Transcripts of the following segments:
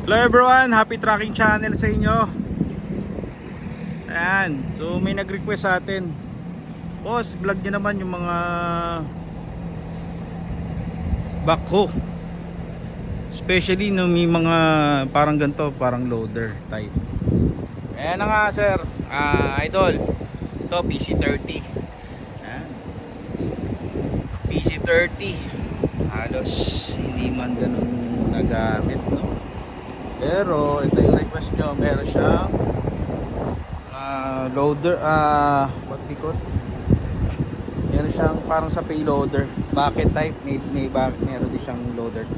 Hello everyone, happy tracking channel sa inyo. Ayan, so may nag-request sa atin, boss, vlog nyo naman yung mga backhoe, especially no, may mga parang ganito, parang loader type. Ayan na nga sir, idol, ito PC30. Ayan, PC30 halos hindi man ganun nagamit, no? Pero ito yung request nyo, meron siyang loader, what we call, meron siyang parang sa payloader bucket type, meron din siyang loader,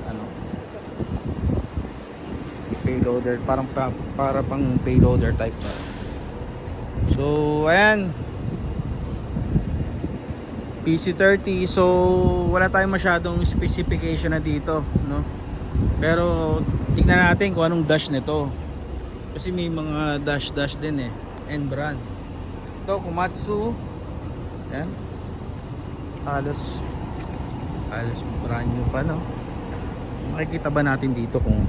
payloader, parang para pang payloader type. So ayan, PC30. So wala tayong masyadong specification na dito, no? Pero tignan natin kung anong dash nito, kasi may mga dash din and brand. Ito Komatsu. Yan, halos brand new pa, no? Makikita ba natin dito kung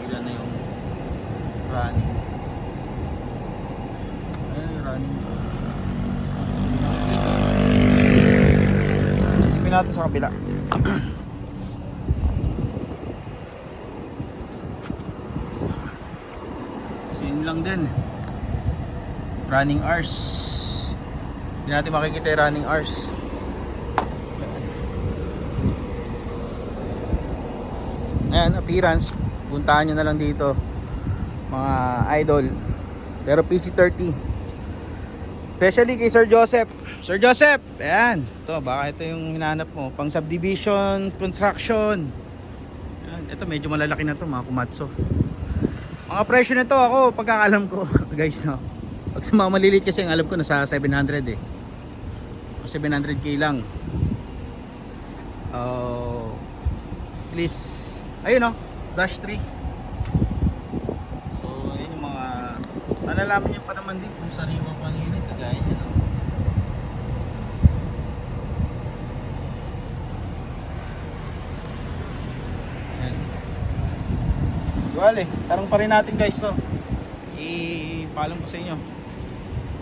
ilan na yung running? Ayan yung running. Tingnan natin sa kabila. Same lang din, running hours. Hindi natin makikita yung running hours. Ayan, appearance, puntahan nyo na lang dito mga idol. Pero PC30, especially kay Sir Joseph. Sir Joseph, ayan, ito, baka ito yung hinahanap mo, pang subdivision, construction. Ayan, ito medyo malalaki na to, mga Komatsu. Mga presyo nito, ako pagkakalam ko guys, no, pag sa mga maliliit kasi ang alam ko nasa 700 eh, 700k lang. At least ayun, no, dash 3. So ayun yung mga malalaman nyo pa naman din kung sariwang panginit kagaya nyo, no? Wale, tarong pa rin natin guys to. Ipaalam ko sa inyo.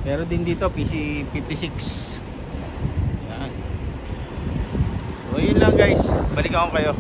Meron din dito PC56. Yan. So yun lang guys, balikan ko kayo.